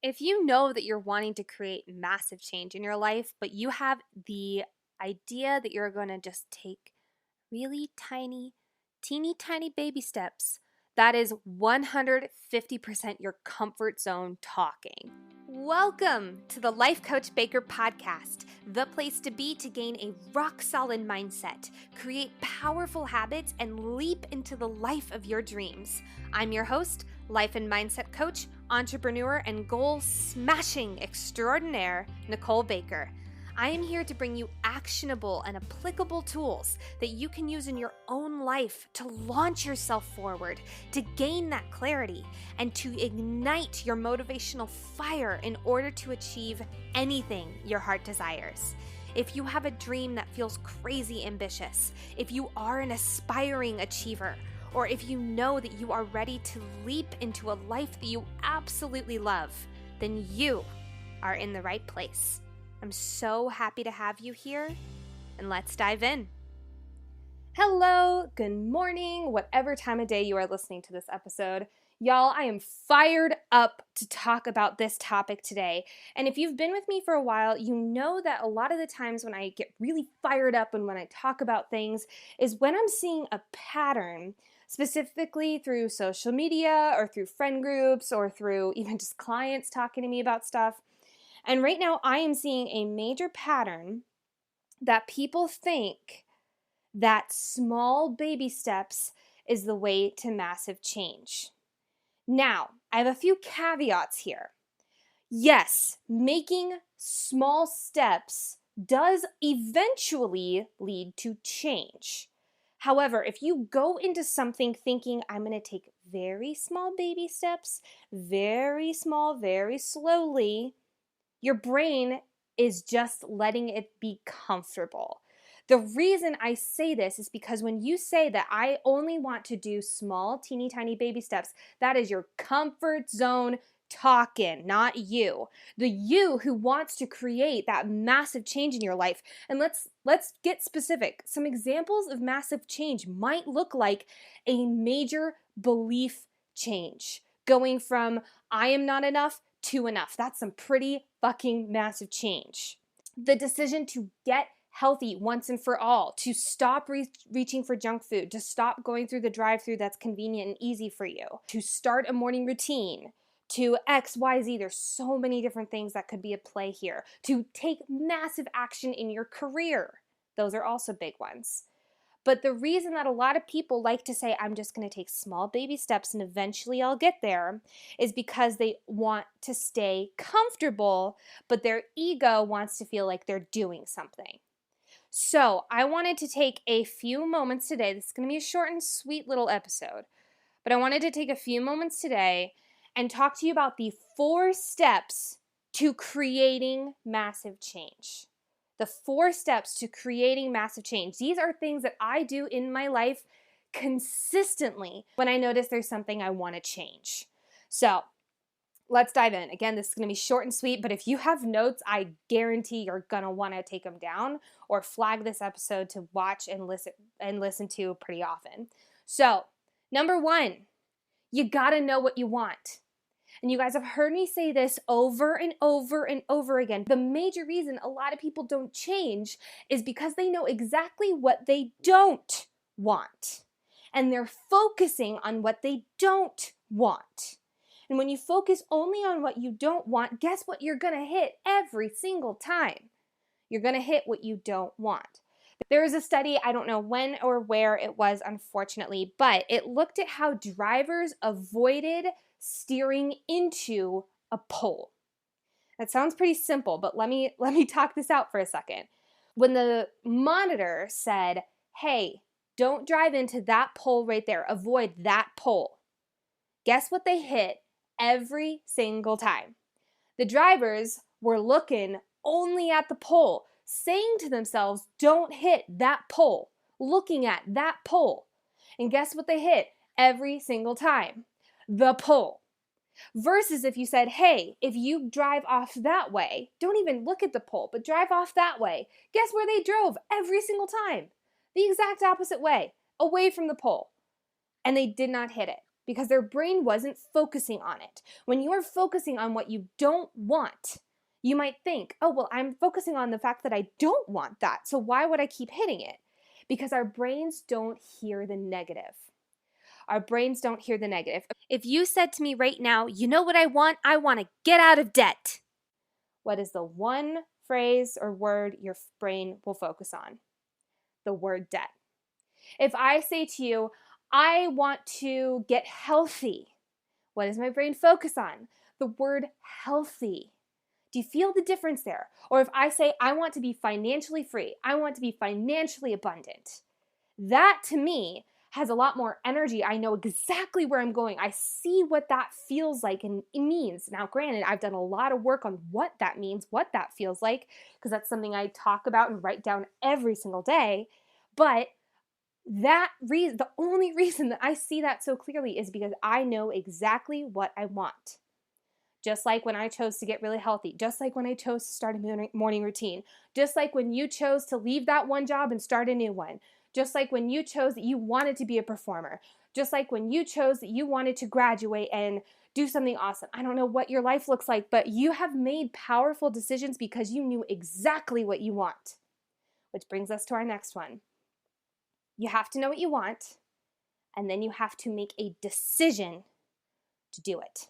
If you know that you're wanting to create massive change in your life, but you have the idea that you're going to just take really tiny, teeny tiny baby steps, that is 150% your comfort zone talking. Welcome to the Life Coach Baker podcast, the place to be to gain a rock solid mindset, create powerful habits, and leap into the life of your dreams. I'm your host, life and mindset coach, entrepreneur, and goal smashing extraordinaire, Nicole Baker. I am here to bring you actionable and applicable tools that you can use in your own life to launch yourself forward, to gain that clarity, and to ignite your motivational fire in order to achieve anything your heart desires. If you have a dream that feels crazy ambitious, if you are an aspiring achiever, or if you know that you are ready to leap into a life that you absolutely love, then you are in the right place. I'm so happy to have you here, and let's dive in. Hello, good morning, whatever time of day you are listening to this episode. Y'all, I am fired up to talk about this topic today. And if you've been with me for a while, you know that a lot of the times when I get really fired up and when I talk about things is when I'm seeing a pattern, specifically through social media or through friend groups or through even just clients talking to me about stuff. And right now I am seeing a major pattern that people think that small baby steps is the way to massive change. Now, I have a few caveats here. Yes, making small steps does eventually lead to change. However, if you go into something thinking, I'm going to take very small baby steps, very small, very slowly, your brain is just letting it be comfortable. The reason I say this is because when you say that I only want to do small, teeny tiny baby steps, that is your comfort zone talking, not you. The you who wants to create that massive change in your life. And let's get specific. Some examples of massive change might look like a major belief change, going from I am not enough to enough. That's some pretty fucking massive change. The decision to get healthy once and for all, to stop reaching for junk food, to stop going through the drive-through that's convenient and easy for you, to start a morning routine, to X, Y, Z. There's so many different things that could be at play here. To take massive action in your career. Those are also big ones. But the reason that a lot of people like to say, I'm just going to take small baby steps and eventually I'll get there, is because they want to stay comfortable, but their ego wants to feel like they're doing something. So I wanted to take a few moments today. This is going to be a short and sweet little episode, but I wanted to take a few moments today and talk to you about the 4 steps to creating massive change. The 4 steps to creating massive change. These are things that I do in my life consistently when I notice there's something I want to change. So let's dive in. Again, this is going to be short and sweet, but if you have notes, I guarantee you're going to want to take them down or flag this episode to watch and listen to pretty often. So, number 1, you got to know what you want. And you guys have heard me say this over and over and over again. The major reason a lot of people don't change is because they know exactly what they don't want. And they're focusing on what they don't want. And when you focus only on what you don't want, guess what you're going to hit every single time? You're going to hit what you don't want. There was a study, I don't know when or where it was, unfortunately, but it looked at how drivers avoided steering into a pole. That sounds pretty simple, but let me talk this out for a second. When the monitor said, hey, don't drive into that pole right there, avoid that pole, guess what they hit every single time? The drivers were looking only at the pole, saying to themselves, don't hit that pole, looking at that pole. And guess what they hit every single time? The pole. Versus if you said, hey, if you drive off that way, don't even look at the pole, but drive off that way. Guess where they drove every single time? The exact opposite way, away from the pole. And they did not hit it. because their brain wasn't focusing on it. When you are focusing on what you don't want, you might think, oh, well, I'm focusing on the fact that I don't want that. So why would I keep hitting it? Because our brains don't hear the negative. Our brains don't hear the negative. If you said to me right now, you know what I want? I want to get out of debt. What is the one phrase or word your brain will focus on? The word debt. If I say to you, I want to get healthy, what does my brain focus on? The word healthy. Do you feel the difference there? Or if I say, I want to be financially free, I want to be financially abundant, that to me has a lot more energy. I know exactly where I'm going. I see what that feels like and it means. Now, granted, I've done a lot of work on what that means, what that feels like, because that's something I talk about and write down every single day. But the only reason that I see that so clearly is because I know exactly what I want. Just like when I chose to get really healthy, just like when I chose to start a morning routine, just like when you chose to leave that one job and start a new one, just like when you chose that you wanted to be a performer, just like when you chose that you wanted to graduate and do something awesome. I don't know what your life looks like, but you have made powerful decisions because you knew exactly what you want. Which brings us to our next one. You have to know what you want, and then you have to make a decision to do it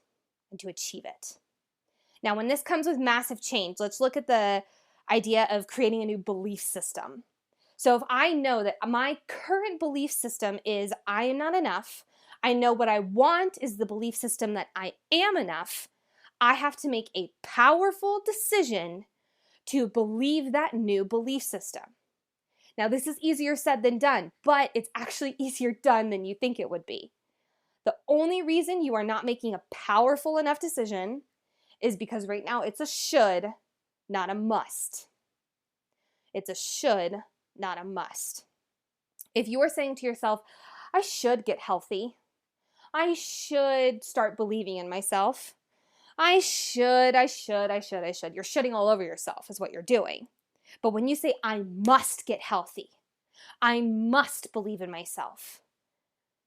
and to achieve it. Now, when this comes with massive change, let's look at the idea of creating a new belief system. So if I know that my current belief system is I am not enough, I know what I want is the belief system that I am enough, I have to make a powerful decision to believe that new belief system. Now, this is easier said than done, but it's actually easier done than you think it would be. The only reason you are not making a powerful enough decision is because right now it's a should, not a must. It's a should, not a must. If you are saying to yourself, I should get healthy, I should start believing in myself, I should, you're shitting all over yourself is what you're doing. But when you say, I must get healthy, I must believe in myself,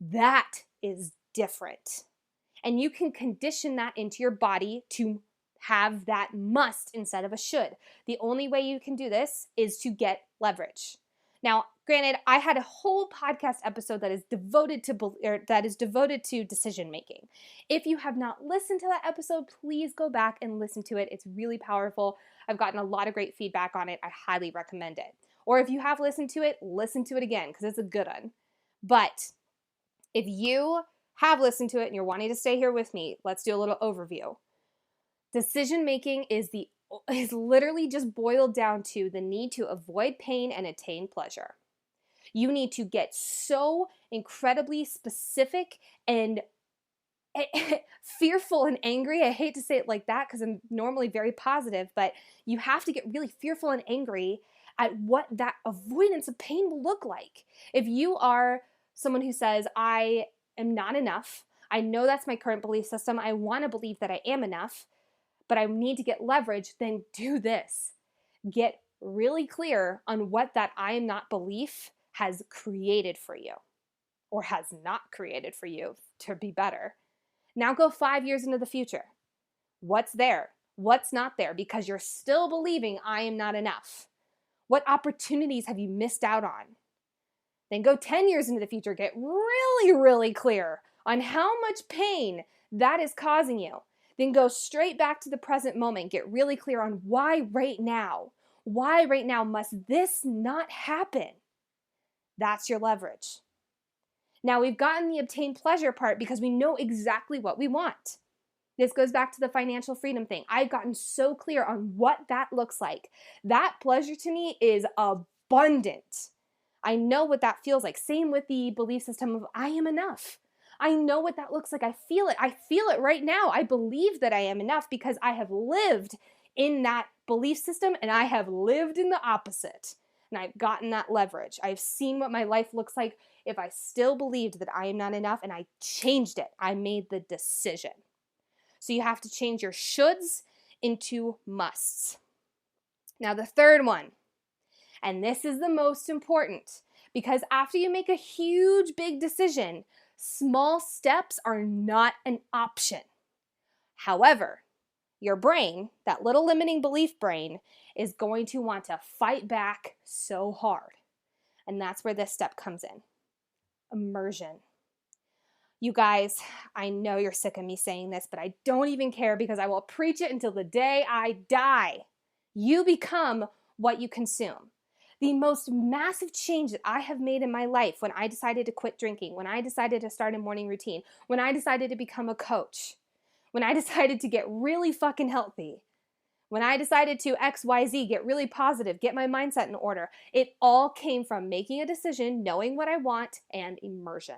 that is different. And you can condition that into your body to have that must instead of a should. The only way you can do this is to get leverage. Now, granted, I had a whole podcast episode that is devoted to decision making. If you have not listened to that episode, please go back and listen to it. It's really powerful. I've gotten a lot of great feedback on it. I highly recommend it. Or if you have listened to it, listen to it again because it's a good one. But if you have listened to it and you're wanting to stay here with me, let's do a little overview. Decision making is literally just boiled down to the need to avoid pain and attain pleasure. You need to get so incredibly specific and fearful and angry. I hate to say it like that because I'm normally very positive, but you have to get really fearful and angry at what that avoidance of pain will look like. If you are someone who says, I am not enough, I know that's my current belief system, I want to believe that I am enough, but I need to get leverage, then do this. Get really clear on what that I am not belief has created for you or has not created for you to be better. Now go 5 years into the future. What's there? What's not there? Because you're still believing I am not enough. What opportunities have you missed out on? Then go 10 years into the future. Get really, really clear on how much pain that is causing you. Then go straight back to the present moment. Get really clear on why right now must this not happen? That's your leverage. Now we've gotten the obtain pleasure part because we know exactly what we want. This goes back to the financial freedom thing. I've gotten so clear on what that looks like. That pleasure to me is abundant. I know what that feels like. Same with the belief system of I am enough. I know what that looks like. I feel it. I feel it right now. I believe that I am enough because I have lived in that belief system and I have lived in the opposite. And I've gotten that leverage. I've seen what my life looks like if I still believed that I am not enough, and I changed it. I made the decision. So you have to change your shoulds into musts. Now the third one, and this is the most important, because after you make a huge big decision, Small steps are not an option. However, your brain, that little limiting belief brain, is going to want to fight back so hard. And that's where this step comes in. Immersion. You guys, I know you're sick of me saying this, but I don't even care because I will preach it until the day I die. You become what you consume. The most massive change that I have made in my life when I decided to quit drinking, when I decided to start a morning routine, when I decided to become a coach, when I decided to get really fucking healthy, when I decided to XYZ, get really positive, get my mindset in order, it all came from making a decision, knowing what I want, and immersion.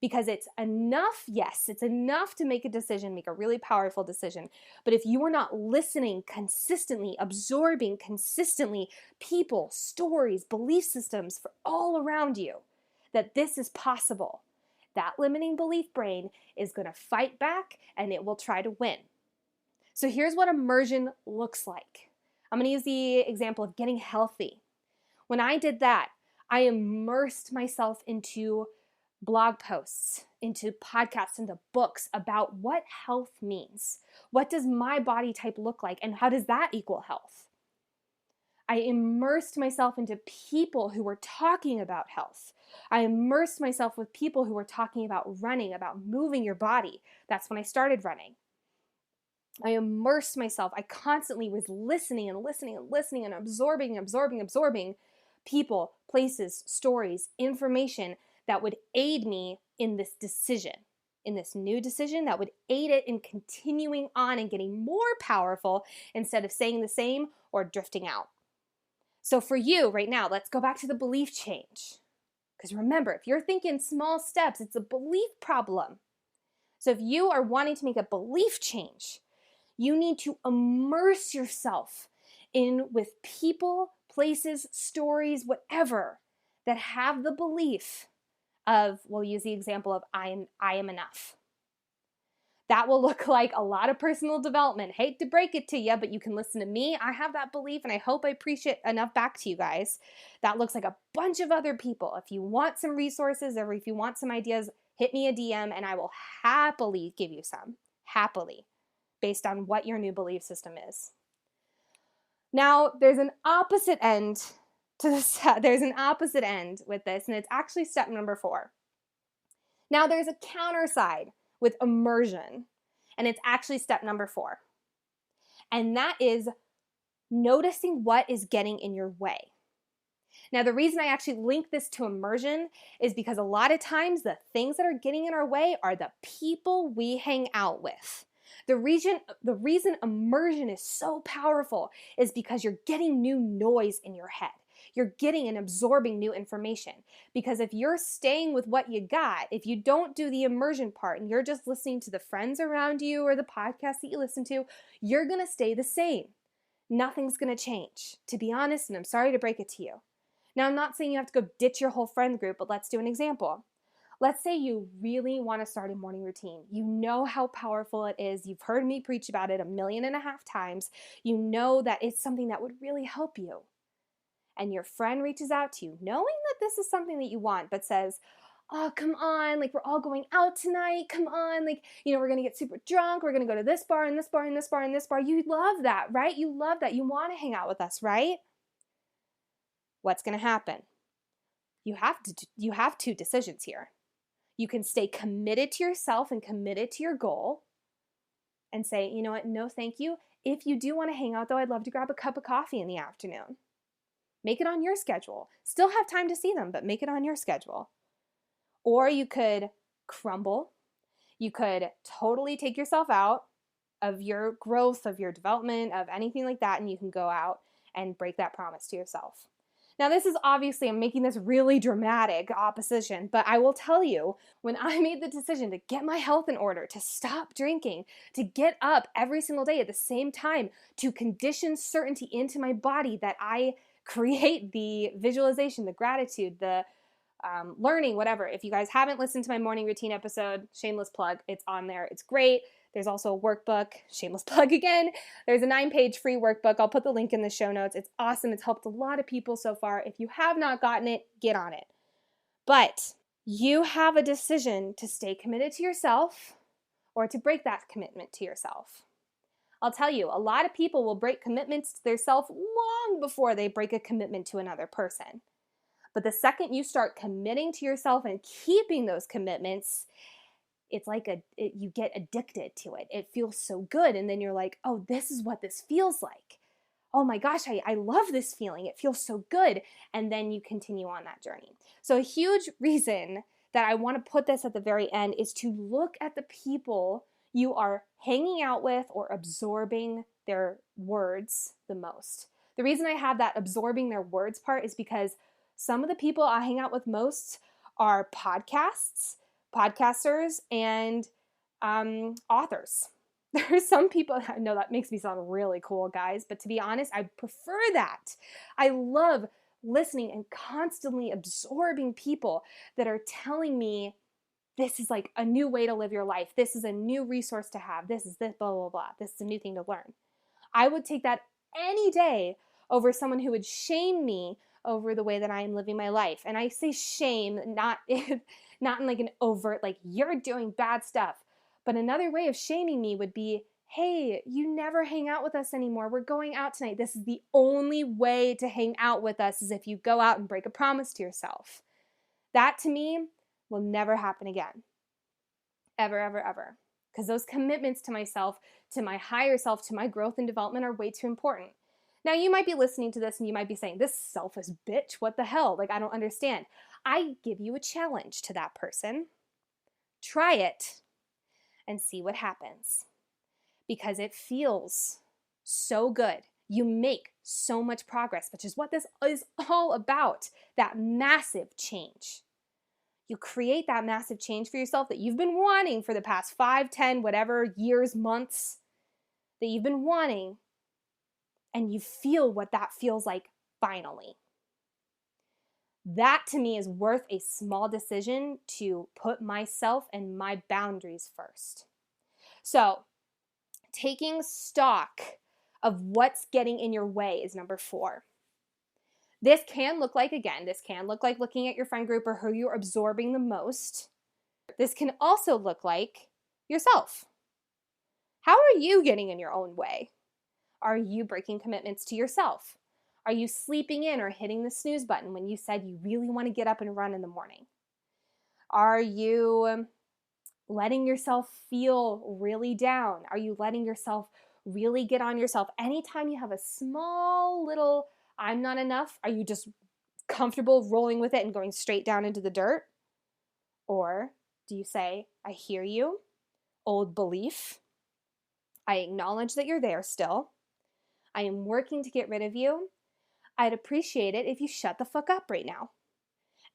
Because it's enough, yes, it's enough to make a decision, make a really powerful decision. But if you are not listening consistently, absorbing consistently people, stories, belief systems for all around you, that this is possible, that limiting belief brain is going to fight back and it will try to win. So here's what immersion looks like. I'm going to use the example of getting healthy. When I did that, I immersed myself into blog posts, into podcasts, into books about what health means. What does my body type look like and how does that equal health? I immersed myself into people who were talking about health. I immersed myself with people who were talking about running, about moving your body. That's when I started running. I immersed myself. I constantly was listening and absorbing people, places, stories, information that would aid me in this decision, in this new decision that would aid it in continuing on and getting more powerful instead of staying the same or drifting out. So for you right now, let's go back to the belief change. Because remember, if you're thinking small steps, it's a belief problem. So if you are wanting to make a belief change, you need to immerse yourself in with people, places, stories, whatever, that have the belief of, we'll use the example of I am enough. That will look like a lot of personal development. Hate to break it to you, but you can listen to me. I have that belief and I hope I preach it enough back to you guys. That looks like a bunch of other people. If you want some resources or if you want some ideas, hit me a DM and I will happily give you some. Happily. Based on what your new belief system is. Now, there's an opposite end to this. There's an opposite end with this, and it's actually step number 4. Now, there's a counter side with immersion, and it's actually step number 4. And that is noticing what is getting in your way. Now, the reason I actually link this to immersion is because a lot of times the things that are getting in our way are the people we hang out with. The reason immersion is so powerful is because you're getting new noise in your head. You're getting and absorbing new information. Because if you're staying with what you got, if you don't do the immersion part and you're just listening to the friends around you or the podcast that you listen to, you're going to stay the same. Nothing's going to change, to be honest, and I'm sorry to break it to you. Now, I'm not saying you have to go ditch your whole friend group, but let's do an example. Let's say you really want to start a morning routine. You know how powerful it is. You've heard me preach about it 1.5 million times. You know that it's something that would really help you. And your friend reaches out to you, knowing that this is something that you want, but says, oh, come on, like we're all going out tonight. Come on, like, we're going to get super drunk. We're going to go to this bar and this bar and this bar and this bar. You love that, right? You love that. You want to hang out with us, right? What's going to happen? You have 2 decisions here. You can stay committed to yourself and committed to your goal and say, you know what, no thank you. If you do want to hang out though, I'd love to grab a cup of coffee in the afternoon. Make it on your schedule. Still have time to see them, but make it on your schedule. Or you could crumble. You could totally take yourself out of your growth, of your development, of anything like that, and you can go out and break that promise to yourself. Now, this is obviously, I'm making this really dramatic opposition, but I will tell you, when I made the decision to get my health in order, to stop drinking, to get up every single day at the same time, to condition certainty into my body that I create the visualization, the gratitude, the learning, whatever. If you guys haven't listened to my morning routine episode, shameless plug, it's on there. It's great. There's also a workbook, shameless plug again. There's a 9-page free workbook. I'll put the link in the show notes. It's awesome. It's helped a lot of people so far. If you have not gotten it, get on it. But you have a decision to stay committed to yourself or to break that commitment to yourself. I'll tell you, a lot of people will break commitments to themselves long before they break a commitment to another person. But the second you start committing to yourself and keeping those commitments, it's like you get addicted to it. It feels so good. And then you're like, oh, this is what this feels like. Oh my gosh, I love this feeling. It feels so good. And then you continue on that journey. So a huge reason that I want to put this at the very end is to look at the people you are hanging out with or absorbing their words the most. The reason I have that absorbing their words part is because some of the people I hang out with most are podcasters, and authors. There's some people, I know that makes me sound really cool, guys, but to be honest, I prefer that. I love listening and constantly absorbing people that are telling me this is like a new way to live your life. This is a new resource to have. This is this, blah, blah, blah. This is a new thing to learn. I would take that any day over someone who would shame me over the way that I am living my life. And I say shame, not in like an overt, like you're doing bad stuff. But another way of shaming me would be, hey, you never hang out with us anymore. We're going out tonight. This is the only way to hang out with us is if you go out and break a promise to yourself. That to me will never happen again. Ever, ever, ever. Because those commitments to myself, to my higher self, to my growth and development are way too important. Now, you might be listening to this and you might be saying, this selfish bitch, what the hell? Like, I don't understand. I give you a challenge to that person. Try it and see what happens. Because it feels so good. You make so much progress, which is what this is all about, that massive change. You create that massive change for yourself that you've been wanting for the past 5, 10, whatever years, months that you've been wanting, and you feel what that feels like finally. That to me is worth a small decision to put myself and my boundaries first. So, taking stock of what's getting in your way is number 4. This can look like looking at your friend group or who you're absorbing the most. This can also look like yourself. How are you getting in your own way? Are you breaking commitments to yourself? Are you sleeping in or hitting the snooze button when you said you really want to get up and run in the morning? Are you letting yourself feel really down? Are you letting yourself really get on yourself? Anytime you have a small little I'm not enough, are you just comfortable rolling with it and going straight down into the dirt? Or do you say, I hear you, old belief. I acknowledge that you're there still. I am working to get rid of you. I'd appreciate it if you shut the fuck up right now.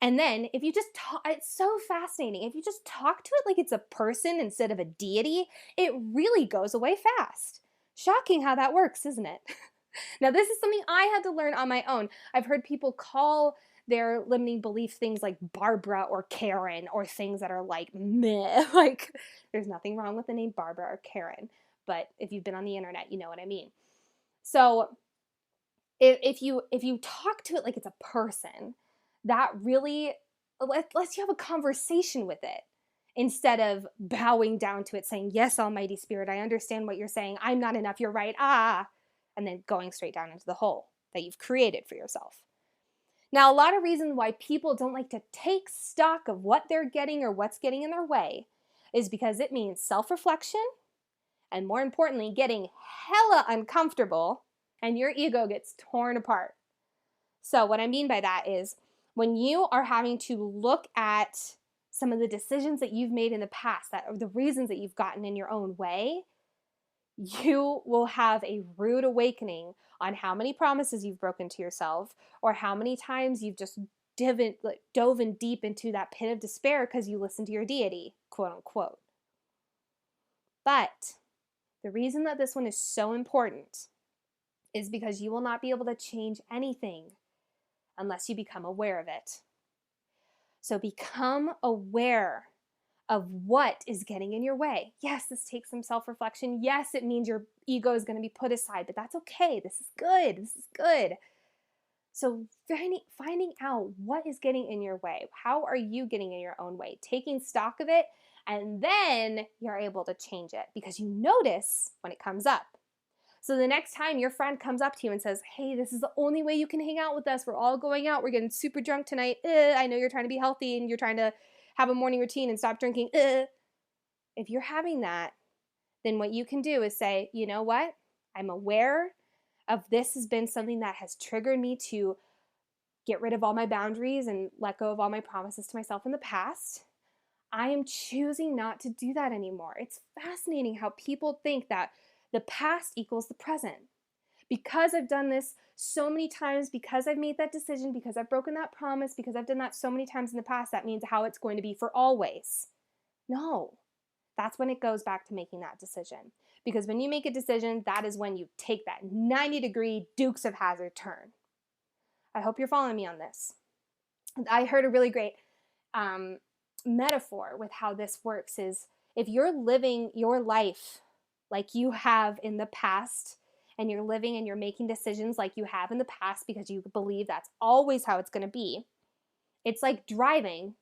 And then if you just talk, it's so fascinating. If you just talk to it like it's a person instead of a deity, it really goes away fast. Shocking how that works, isn't it? Now, this is something I had to learn on my own. I've heard people call their limiting belief things like Barbara or Karen or things that are like meh. Like, there's nothing wrong with the name Barbara or Karen. But if you've been on the internet, you know what I mean. So if you talk to it like it's a person, that really lets you have a conversation with it instead of bowing down to it saying, yes, Almighty Spirit, I understand what you're saying. I'm not enough. You're right. And then going straight down into the hole that you've created for yourself. Now, a lot of reasons why people don't like to take stock of what they're getting or what's getting in their way is because it means self-reflection and, more importantly, getting hella uncomfortable and your ego gets torn apart. So what I mean by that is when you are having to look at some of the decisions that you've made in the past, that are the reasons that you've gotten in your own way, you will have a rude awakening on how many promises you've broken to yourself or how many times you've just dove in deep into that pit of despair because you listened to your deity, quote unquote. But the reason that this one is so important is because you will not be able to change anything unless you become aware of it. So become aware of what is getting in your way. Yes, this takes some self-reflection. Yes, it means your ego is going to be put aside, but that's okay. This is good. This is good. So finding out what is getting in your way. How are you getting in your own way? Taking stock of it, and then you're able to change it because you notice when it comes up. So the next time your friend comes up to you and says, hey, this is the only way you can hang out with us. We're all going out. We're getting super drunk tonight. I know you're trying to be healthy and you're trying to have a morning routine and stop drinking. If you're having that, then what you can do is say, you know what? I'm aware of this has been something that has triggered me to get rid of all my boundaries and let go of all my promises to myself in the past. I am choosing not to do that anymore. It's fascinating how people think that the past equals the present. Because I've done this so many times, because I've made that decision, because I've broken that promise, because I've done that so many times in the past, that means how it's going to be for always. No, that's when it goes back to making that decision. Because when you make a decision, that is when you take that 90-degree Dukes of Hazzard turn. I hope you're following me on this. I heard a really great metaphor with how this works is if you're living your life like you have in the past, and you're living and you're making decisions like you have in the past because you believe that's always how it's going to be, it's like driving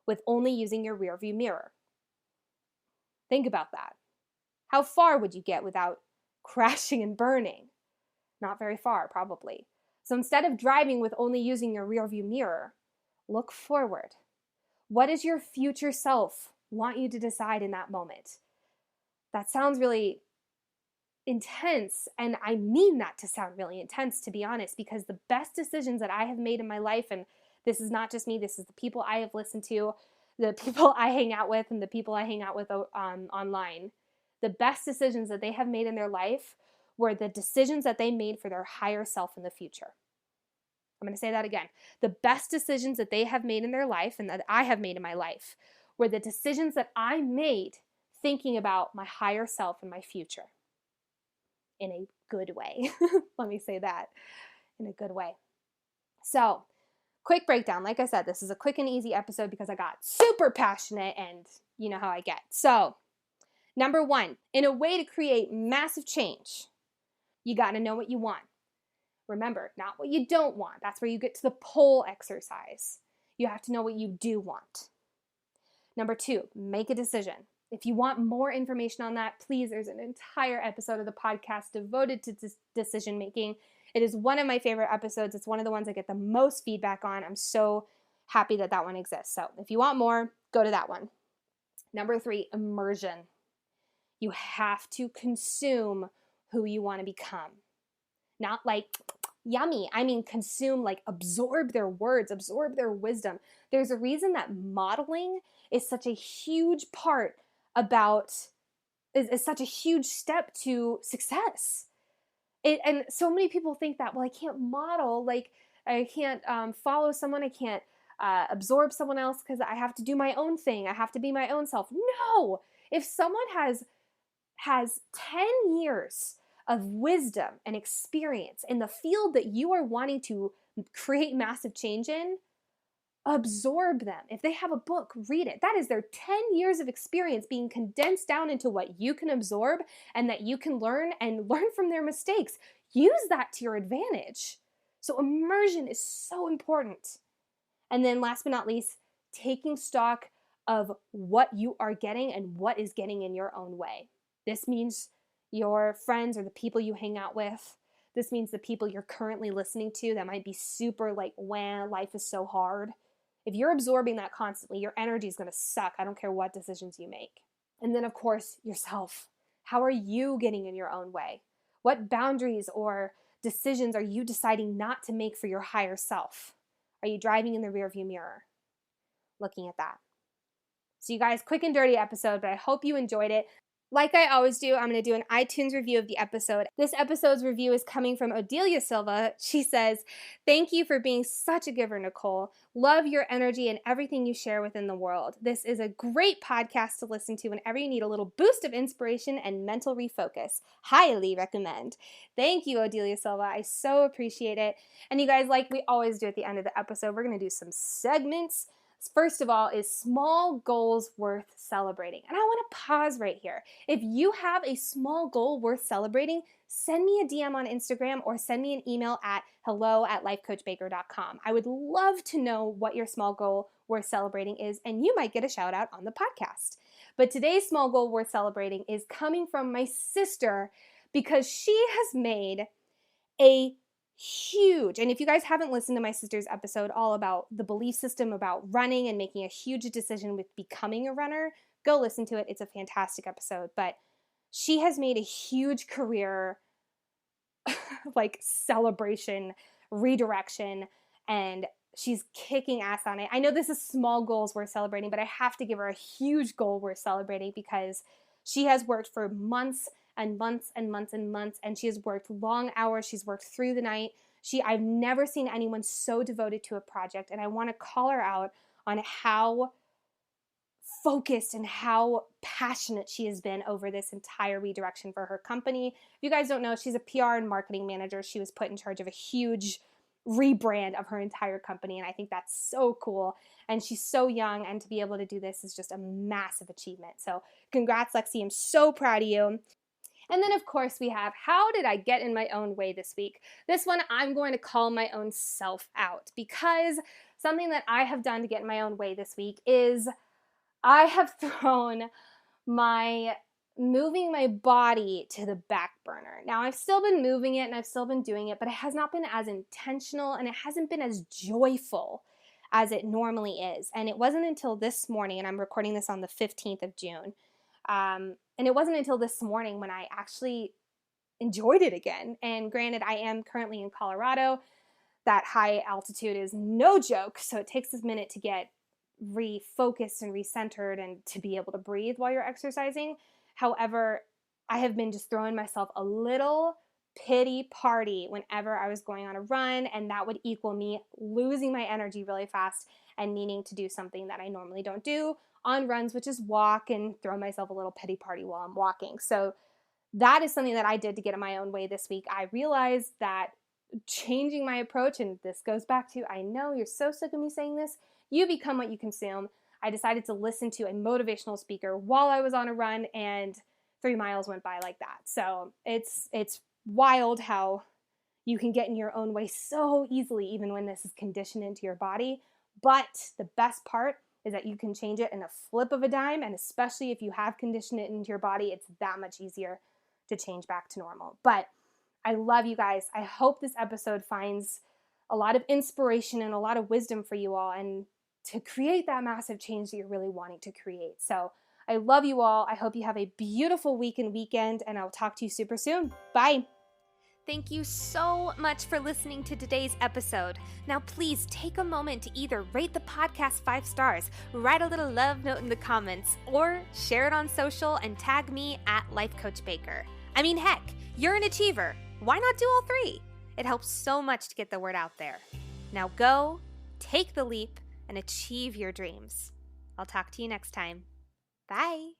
with only using your rearview mirror. Think about that. How far would you get without crashing and burning? Not very far, probably. So instead of driving with only using your rearview mirror, look forward. What does your future self want you to decide in that moment? That sounds really intense, and I mean that to sound really intense, to be honest, because the best decisions that I have made in my life, and this is not just me, this is the people I have listened to, the people I hang out with, and the people I hang out with online, the best decisions that they have made in their life were the decisions that they made for their higher self in the future. I'm going to say that again. The best decisions that they have made in their life and that I have made in my life were the decisions that I made thinking about my higher self and my future. In a good way. Let me say that, in a good way. So, quick breakdown. Like I said, this is a quick and easy episode because I got super passionate and you know how I get. So, number one, in a way to create massive change, you got to know what you want. Remember, not what you don't want. That's where you get to the poll exercise. You have to know what you do want. Number two, make a decision. If you want more information on that, please, there's an entire episode of the podcast devoted to decision making. It is one of my favorite episodes. It's one of the ones I get the most feedback on. I'm so happy that that one exists. So if you want more, go to that one. Number three, immersion. You have to consume who you want to become. Not like yummy. I mean, consume, like absorb their words, absorb their wisdom. There's a reason that modeling is such a huge part is such a huge step to success. And so many people think that, well, I can't model, like I can't follow someone, I can't absorb someone else because I have to do my own thing. I have to be my own self. No, if someone has 10 years of wisdom and experience in the field that you are wanting to create massive change in, absorb them. If they have a book, read it. That is their 10 years of experience being condensed down into what you can absorb and that you can learn and learn from their mistakes. Use that to your advantage. So immersion is so important. And then last but not least, taking stock of what you are getting and what is getting in your own way. This means your friends or the people you hang out with. This means the people you're currently listening to that might be super like, wah, life is so hard. If you're absorbing that constantly, your energy is going to suck. I don't care what decisions you make. And then, of course, yourself. How are you getting in your own way? What boundaries or decisions are you deciding not to make for your higher self? Are you driving in the rearview mirror? Looking at that. So you guys, quick and dirty episode, but I hope you enjoyed it. Like I always do, I'm going to do an iTunes review of the episode. This episode's review is coming from Odelia Silva. She says, "Thank you for being such a giver, Nicole. Love your energy and everything you share within the world. This is a great podcast to listen to whenever you need a little boost of inspiration and mental refocus. Highly recommend." Thank you, Odelia Silva. I so appreciate it. And you guys, like we always do at the end of the episode, we're going to do some segments first of all, is small goals worth celebrating. And I want to pause right here. If you have a small goal worth celebrating, send me a DM on Instagram or send me an email at hello@lifecoachbaker.com. I would love to know what your small goal worth celebrating is, and you might get a shout out on the podcast. But today's small goal worth celebrating is coming from my sister, because she has made a huge, and if you guys haven't listened to my sister's episode all about the belief system about running and making a huge decision with becoming a runner, go listen to it. It's a fantastic episode. But she has made a huge career like celebration, redirection, and she's kicking ass on it. I know this is small goals worth celebrating, but I have to give her a huge goal worth celebrating because she has worked for months and months and months and months, and she has worked long hours. She's worked through the night. I've never seen anyone so devoted to a project, and I want to call her out on how focused and how passionate she has been over this entire redirection for her company. If you guys don't know, she's a PR and marketing manager. She was put in charge of a huge rebrand of her entire company, and I think that's so cool. And she's so young, and to be able to do this is just a massive achievement. So congrats, Lexi. I'm so proud of you. And then, of course, we have, how did I get in my own way this week? This one, I'm going to call my own self out, because something that I have done to get in my own way this week is I have thrown moving my body to the back burner. Now, I've still been moving it and I've still been doing it, but it has not been as intentional and it hasn't been as joyful as it normally is. And it wasn't until this morning, and I'm recording this on the 15th of June, and it wasn't until this morning when I actually enjoyed it again. And granted, I am currently in Colorado. That high altitude is no joke, so it takes a minute to get refocused and recentered and to be able to breathe while you're exercising. However, I have been just throwing myself a little pity party whenever I was going on a run, and that would equal me losing my energy really fast and needing to do something that I normally don't do on runs, which is walk and throw myself a little pity party while I'm walking. So that is something that I did to get in my own way this week. I realized that changing my approach, and this goes back to, I know you're so sick of me saying this, you become what you consume. I decided to listen to a motivational speaker while I was on a run, and 3 miles went by like that. So it's wild how you can get in your own way so easily, even when this is conditioned into your body. But the best part is that you can change it in a flip of a dime, and especially if you have conditioned it into your body, it's that much easier to change back to normal. But I love you guys. I hope this episode finds a lot of inspiration and a lot of wisdom for you all, and to create that massive change that you're really wanting to create. So I love you all. I hope you have a beautiful week and weekend, and I'll talk to you super soon. Bye. Thank you so much for listening to today's episode. Now, please take a moment to either rate the podcast 5 stars, write a little love note in the comments, or share it on social and tag me at Life Coach Baker. I mean, heck, you're an achiever. Why not do all 3? It helps so much to get the word out there. Now go, take the leap, and achieve your dreams. I'll talk to you next time. Bye.